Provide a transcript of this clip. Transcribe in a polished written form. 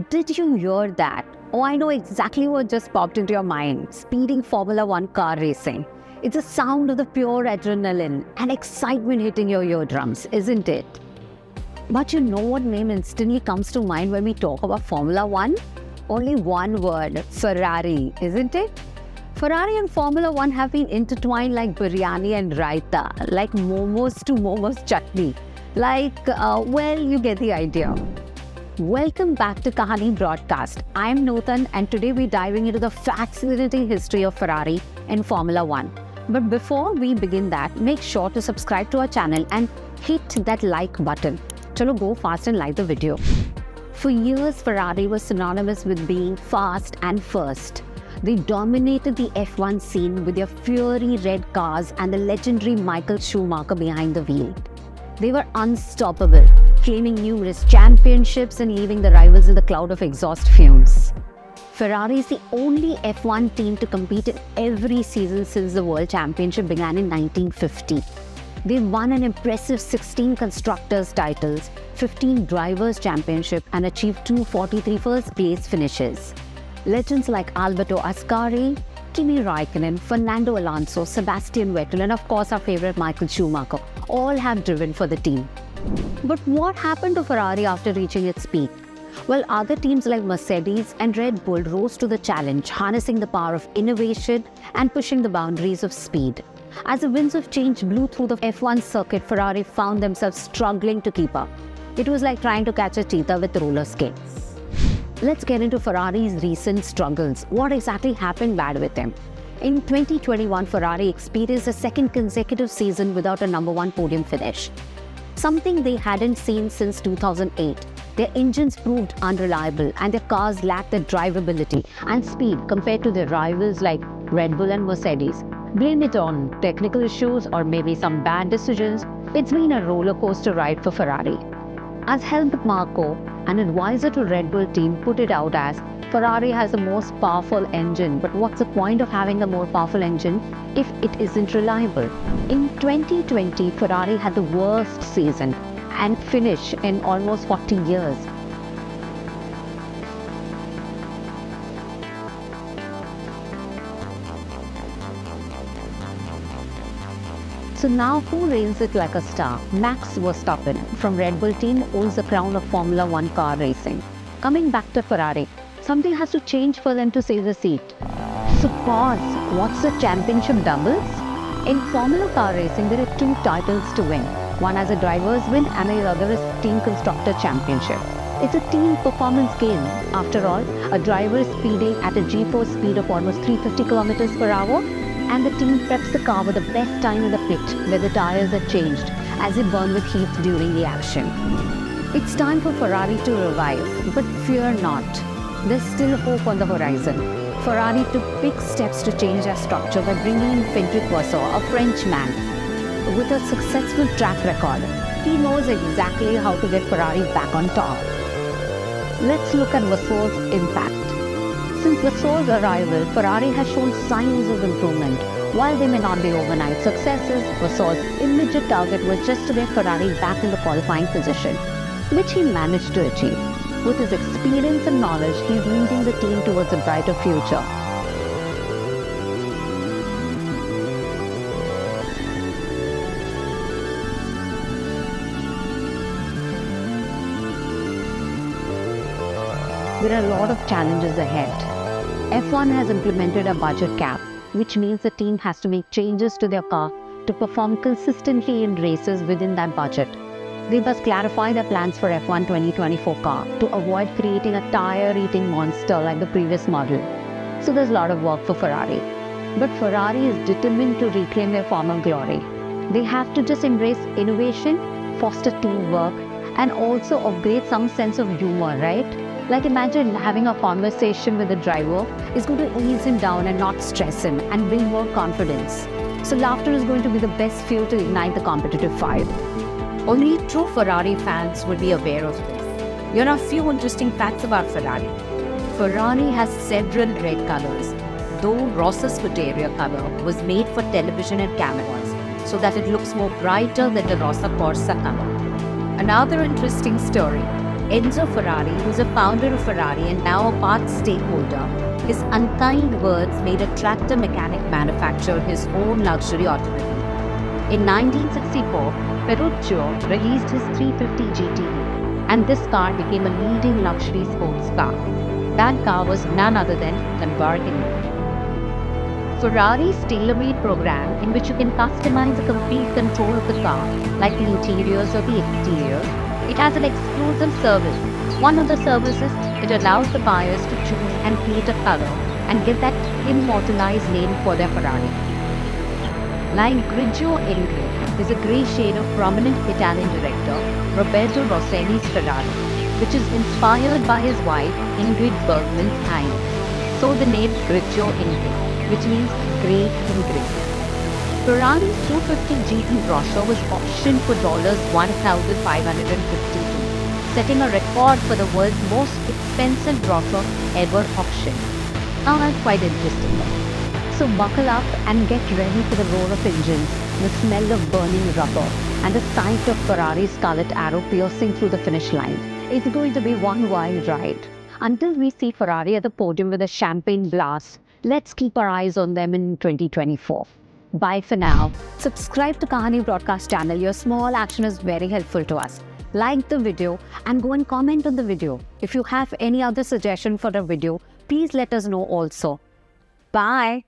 Did you hear that? Oh, I know exactly what just popped into your mind. Speeding Formula One car racing. It's the sound of the pure adrenaline and excitement hitting your eardrums, isn't it? But you know what name instantly comes to mind when we talk about Formula One? Only one word, Ferrari, isn't it? Ferrari and Formula One have been intertwined like biryani and raita, like momos to momos chutney. Well, you get the idea. Welcome back to Kahaani Broadcast. I'm Notan and today we're diving into the fascinating history of Ferrari and Formula One. But before we begin that, make sure to subscribe to our channel and hit that like button. Chalo, go fast and like the video. For years, Ferrari was synonymous with being fast and first. They dominated the F1 scene with their fiery red cars and the legendary Michael Schumacher behind the wheel. They were unstoppable, claiming numerous championships and leaving the rivals in the cloud of exhaust fumes. Ferrari is the only F1 team to compete in every season since the World Championship began in 1950. They won an impressive 16 constructors titles, 15 drivers championship and achieved 243 first place finishes. Legends like Alberto Ascari, Kimi Raikkonen, Fernando Alonso, Sebastian Vettel and of course our favorite Michael Schumacher all have driven for the team. But what happened to Ferrari after reaching its peak? Well, other teams like Mercedes and Red Bull rose to the challenge, harnessing the power of innovation and pushing the boundaries of speed. As the winds of change blew through the F1 circuit, Ferrari found themselves struggling to keep up. It was like trying to catch a cheetah with roller skates. Let's get into Ferrari's recent struggles. What exactly happened bad with them? In 2021, Ferrari experienced a second consecutive season without a number one podium finish. Something they hadn't seen since 2008. Their engines proved unreliable and their cars lacked the drivability and speed compared to their rivals like Red Bull and Mercedes. Blame it on technical issues or maybe some bad decisions. It's been a roller coaster ride for Ferrari. As Helmut Marko, an advisor to Red Bull team, put it out as, Ferrari has the most powerful engine, but what's the point of having a more powerful engine if it isn't reliable? In 2020, Ferrari had the worst season and finish in almost 40 years. So now who reigns it like a star? Max Verstappen from Red Bull team owns the crown of Formula One car racing. Coming back to Ferrari, something has to change for them to save the seat. So pause, what's the championship doubles? In Formula car racing, there are two titles to win. One as a driver's win and the other is team constructor championship. It's a team performance game. After all, a driver is speeding at a G-force speed of almost 350 km per hour and the team preps the car with the best time in the pit where the tires are changed as they burn with heat during the action. It's time for Ferrari to revive, but fear not. There's still hope on the horizon. Ferrari took big steps to change their structure by bringing in Frédéric Vasseur, a French man with a successful track record. He knows exactly how to get Ferrari back on top. Let's look at Vasseur's impact. Since Vasseur's arrival, Ferrari has shown signs of improvement. While they may not be overnight successes, Vasseur's immediate target was just to get Ferrari back in the qualifying position, which he managed to achieve. With his experience and knowledge, he's leading the team towards a brighter future. There are a lot of challenges ahead. F1 has implemented a budget cap, which means the team has to make changes to their car to perform consistently in races within that budget. They must clarify their plans for F1 2024 car to avoid creating a tire-eating monster like the previous model. So there's a lot of work for Ferrari. But Ferrari is determined to reclaim their former glory. They have to just embrace innovation, foster teamwork, and also upgrade some sense of humor, right? Like imagine having a conversation with the driver is going to ease him down and not stress him and bring more confidence. So laughter is going to be the best fuel to ignite the competitive fire. Only true Ferrari fans would be aware of this. Here are a few interesting facts about Ferrari. Ferrari has several red colors, though Rossa Scuderia color was made for television and cameras, so that it looks more brighter than the Rossa Corsa color. Another interesting story, Enzo Ferrari, who's a founder of Ferrari and now a part stakeholder, his unkind words made a tractor mechanic manufacture his own luxury automobile. In 1964, Ferruccio released his 350 GTE, and this car became a leading luxury sports car. That car was none other than Lamborghini. Ferrari's tailor-made program, in which you can customize the complete control of the car, like the interiors or the exterior, it has an exclusive service. One of the services, it allows the buyers to choose and create a color and get that immortalized name for their Ferrari. Like Grigio Ingrid is a grey shade of prominent Italian director Roberto Rossellini's Ferrari, which is inspired by his wife Ingrid Bergman's eye. So the name Grigio Ingrid, which means grey in grey. Ferrari's 250 GT brochure was auctioned for $1,552, setting a record for the world's most expensive brochure ever auctioned. Now that's quite interesting. So buckle up and get ready for the roar of engines, the smell of burning rubber, and the sight of Ferrari's scarlet arrow piercing through the finish line. It's going to be one wild ride. Until we see Ferrari at the podium with a champagne blast, let's keep our eyes on them in 2024. Bye for now. Subscribe to Kahaani Broadcast channel. Your small action is very helpful to us. Like the video and go and comment on the video. If you have any other suggestion for a video, please let us know also. Bye.